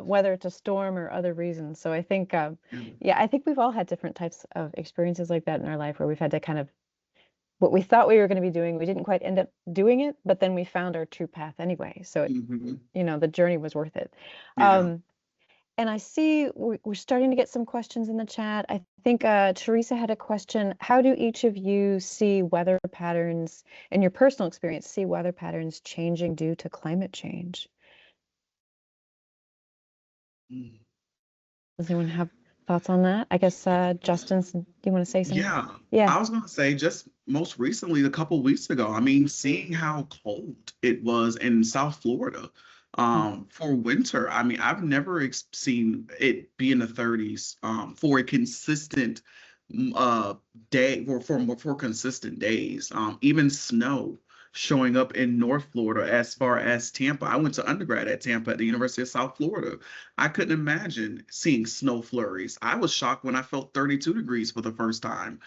whether it's a storm or other reasons. So I think, I think we've all had different types of experiences like that in our life where we've had to kind of what we thought we were going to be doing, we didn't quite end up doing it, but then we found our true path anyway. So, the journey was worth it. Yeah. And I see we're starting to get some questions in the chat. I think Teresa had a question. How do each of you see weather patterns, in your personal experience, see weather patterns changing due to climate change? Mm. Does anyone have thoughts on that? I guess, Justin, do you want to say something? Yeah, Yeah. I was gonna say just most recently, a couple weeks ago, I mean, seeing how cold it was in South Florida for winter. I mean, I've never seen it be in the 30s for a consistent day for consistent days. Even snow showing up in North Florida as far as Tampa. I went to undergrad at Tampa at the University of South Florida. I couldn't imagine seeing snow flurries. I was shocked when I felt 32 degrees for the first time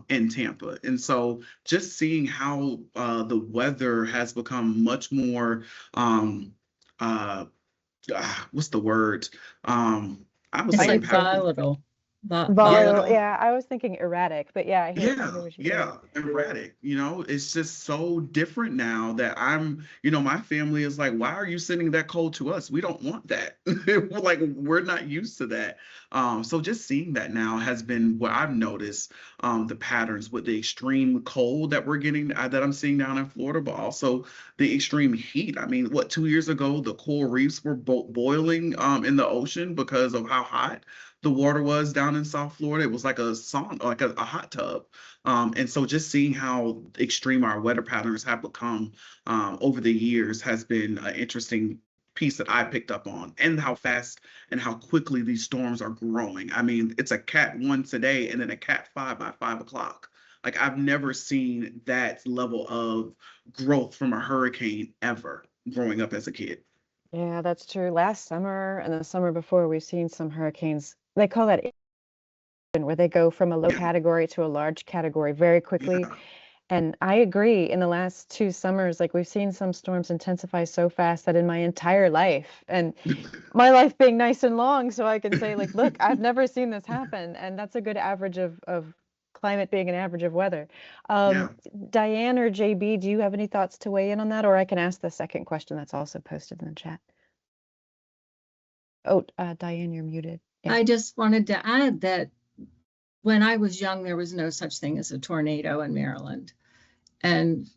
in Tampa. And so just seeing how the weather has become much more, uh, what's the word? I was It's I thinking like could say volatile. volatile. yeah, Yeah, I was thinking erratic, but yeah, I hear yeah, what you're saying. yeah, erratic. It's just so different now that my family is like, why are you sending that cold to us? We don't want that. We're not used to that. So just seeing that now has been what I've noticed, the patterns with the extreme cold that we're getting, that I'm seeing down in Florida, but also the extreme heat. I mean, 2 years ago, the coral reefs were boiling, in the ocean because of how hot the water was down in South Florida. It was like a sauna, like a hot tub. And so just seeing how extreme our weather patterns have become over the years has been an interesting piece that I picked up on, and how fast and how quickly these storms are growing. I mean, it's a Cat 1 today and then a Cat 5 by 5 o'clock. Like, I've never seen that level of growth from a hurricane ever growing up as a kid. Yeah, that's true. Last summer and the summer before, we've seen some hurricanes. They call that where they go from a low Yeah, category to a large category very quickly. yeah, And I agree, in the last 2 summers, like we've seen some storms intensify so fast that in my entire life, and my life being nice and long, so I can say, like, look, I've never seen this happen. And that's a good average of climate being an average of weather. yeah. Diane or JB, do you have any thoughts to weigh in on that? Or I can ask the second question that's also posted in the chat. Oh, Diane, you're muted. Yeah. I just wanted to add that when I was young, there was no such thing as a tornado in Maryland. And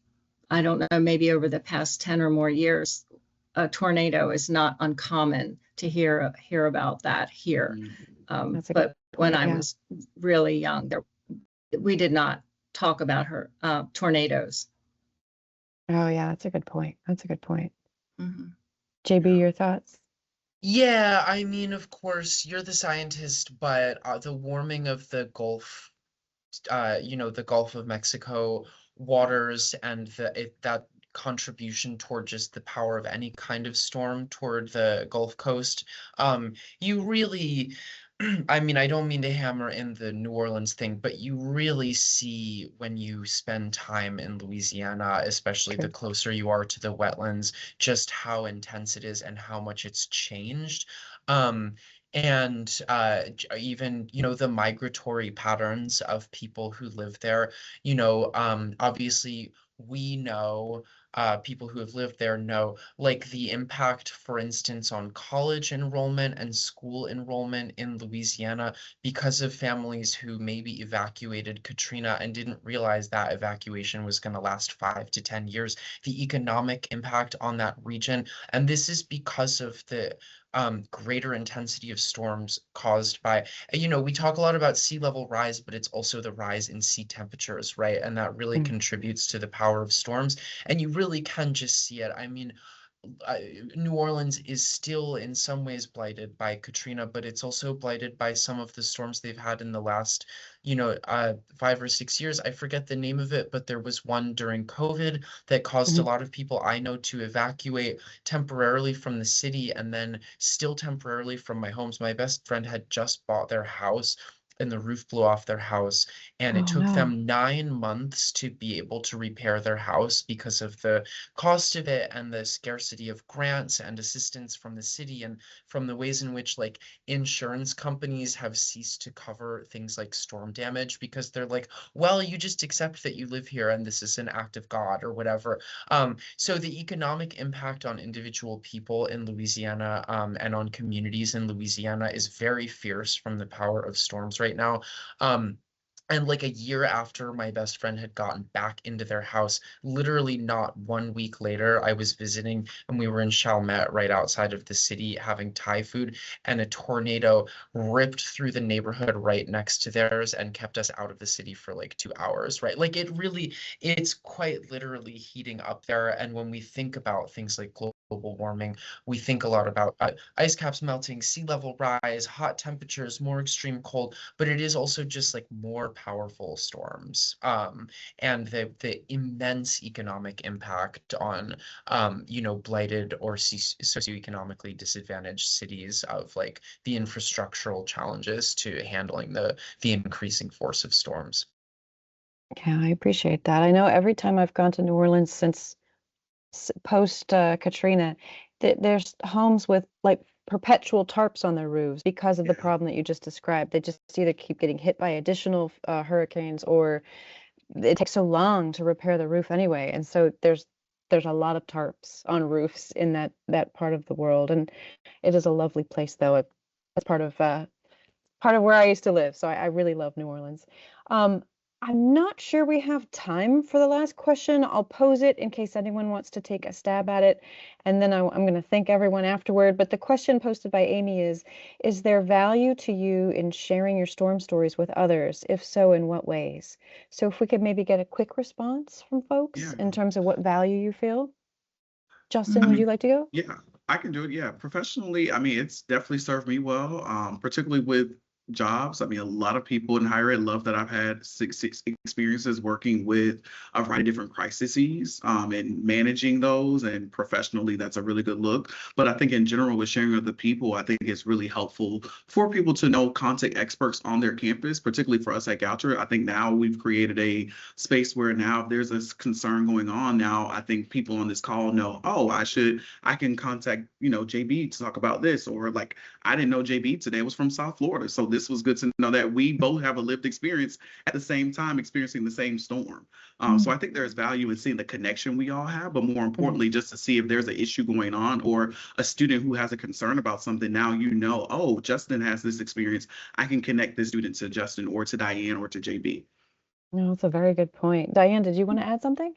I don't know, maybe over the past 10 or more years, a tornado is not uncommon to hear about that here. That's a But good when point, I yeah. was really young, we did not talk about tornadoes. Oh, yeah, that's a good point. That's a good point. Mhm. JB, your thoughts? Yeah, I mean, of course, you're the scientist, but the warming of the Gulf, the Gulf of Mexico waters, and that contribution toward just the power of any kind of storm toward the Gulf Coast, you really, I mean, I don't mean to hammer in the New Orleans thing, but you really see when you spend time in Louisiana, especially the True. closer you are to the wetlands, just how intense it is and how much it's changed. And even, the migratory patterns of people who live there, obviously we know, people who have lived there know, like, the impact, for instance, on college enrollment and school enrollment in Louisiana because of families who maybe evacuated Katrina and didn't realize that evacuation was going to last 5 to 10 years, the economic impact on that region. And this is because of the greater intensity of storms caused by, we talk a lot about sea level rise, but it's also the rise in sea temperatures, right? And that really contributes to the power of storms. And you really can just see it. I mean, New Orleans is still in some ways blighted by Katrina, but it's also blighted by some of the storms they've had in the last, 5 or 6 years. I forget the name of it, but there was one during COVID that caused a lot of people I know to evacuate temporarily from the city and then still temporarily from my homes. My best friend had just bought their house and the roof blew off their house, and it Oh took no. them 9 months to be able to repair their house because of the cost of it and the scarcity of grants and assistance from the city, and from the ways in which like insurance companies have ceased to cover things like storm damage because they're like, well, you just accept that you live here and this is an act of God or whatever. So the economic impact on individual people in Louisiana, and on communities in Louisiana is very fierce from the power of storms right now. Um, and like a year after my best friend had gotten back into their house, literally not 1 week later, I was visiting and we were in Chalmette right outside of the city having Thai food, and a tornado ripped through the neighborhood right next to theirs and kept us out of the city for like 2 hours, right? Like it's quite literally heating up there. And when we think about things like global warming, we think a lot about ice caps melting, sea level rise, hot temperatures, more extreme cold, but it is also just like more powerful storms, and the immense economic impact on blighted or socioeconomically disadvantaged cities, of like the infrastructural challenges to handling the increasing force of storms. Yeah, I appreciate that. I know every time I've gone to New Orleans since post Katrina, there's homes with like perpetual tarps on their roofs because of the Yeah. problem that you just described. They just either keep getting hit by additional hurricanes, or it takes so long to repair the roof anyway. And so there's a lot of tarps on roofs in that part of the world, and it is a lovely place though. It's part of where I used to live, so I really love New Orleans. Um, I'm not sure we have time for the last question. I'll pose it in case anyone wants to take a stab at it, and then I'm going to thank everyone afterward. But the question posted by Amy is there value to you in sharing your storm stories with others? If so, in what ways? So if we could maybe get a quick response from folks Yeah. in terms of what value you feel. Justin, I would Mhm. you mean, like to go? yeah, I can do it. Yeah, professionally, I mean, it's definitely served me well, particularly with jobs. I mean, a lot of people in higher ed love that I've had six experiences working with a variety of different crises, and managing those. And professionally, that's a really good look. But I think in general, with sharing with the people, I think it's really helpful for people to know contact experts on their campus, particularly for us at Goucher. I think now we've created a space where now if there's this concern going on now, I think people on this call know, oh, I can contact, JB to talk about this, or like, I didn't know JB today was from South Florida. So this was good to know that we both have a lived experience at the same time experiencing the same storm. So I think there's value in seeing the connection we all have, but more Mm. importantly, just to see if there's an issue going on or a student who has a concern about something. Now, oh, Justin has this experience. I can connect this student to Justin or to Diane or to JB. No, that's a very good point. Diane, did you want to add something?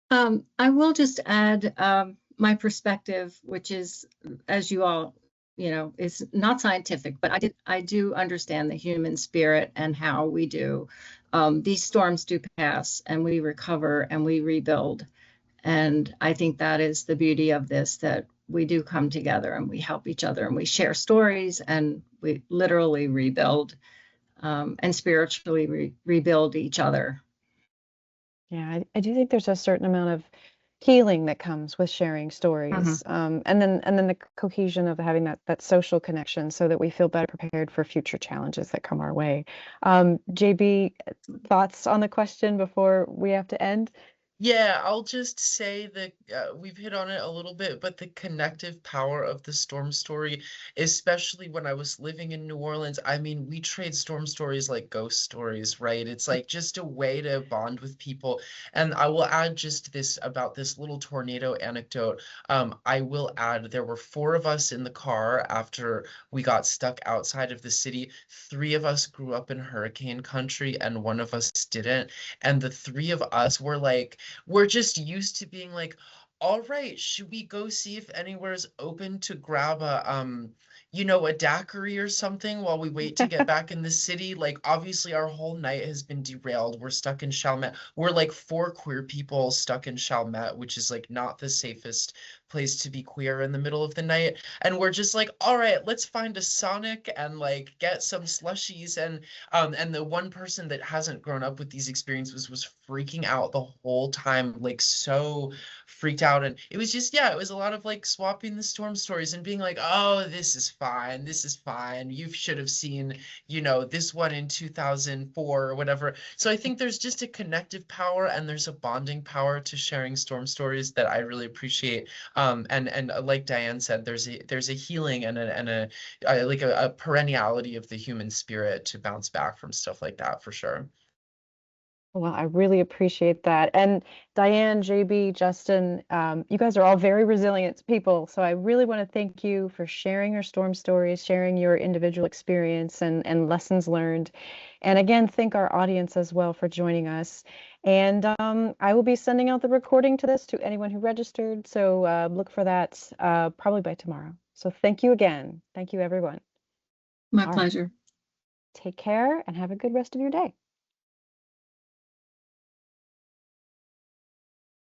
I will just add my perspective, which is, as you all, is not scientific, but I do understand the human spirit and how we do. These storms do pass, and we recover and we rebuild. And I think that is the beauty of this, that we do come together and we help each other and we share stories and we literally rebuild, and spiritually rebuild each other. Yeah, I do think there's a certain amount of healing that comes with sharing stories, and then the cohesion of having that social connection, so that we feel better prepared for future challenges that come our way. JB, thoughts on the question before we have to end? Yeah, I'll just say that we've hit on it a little bit, but the connective power of the storm story, especially when I was living in New Orleans, I mean, we trade storm stories like ghost stories, right? It's like just a way to bond with people. And I will add just this about this little tornado anecdote. I will add there were four of us in the car after we got stuck outside of the city. Three of us grew up in hurricane country, and one of us didn't. And the three of us were like, we're just used to being like, all right, should we go see if anywhere's open to grab a daiquiri or something while we wait to get back in the city? Like, obviously, our whole night has been derailed. We're stuck in Chalmette. We're like four queer people stuck in Chalmette, which is like not the safest place to be queer in the middle of the night. And we're just like, all right, let's find a Sonic and like get some slushies. And the one person that hasn't grown up with these experiences was freaking out the whole time, like so freaked out. And it was just, yeah, it was a lot of like swapping the storm stories and being like, oh, this is fine. This is fine. You should have seen, you know, this one in 2004 or whatever. So I think there's just a connective power and there's a bonding power to sharing storm stories that I really appreciate. And like Diane said, there's a healing and a like a perenniality of the human spirit to bounce back from stuff like that for sure. Well, I really appreciate that. And Diane, JB, Justin, you guys are all very resilient people. So I really want to thank you for sharing your storm stories, sharing your individual experience and lessons learned. And again, thank our audience as well for joining us. And I will be sending out the recording to this to anyone who registered. So look for that probably by tomorrow. So thank you again. Thank you, everyone. My All right. pleasure. Take care and have a good rest of your day.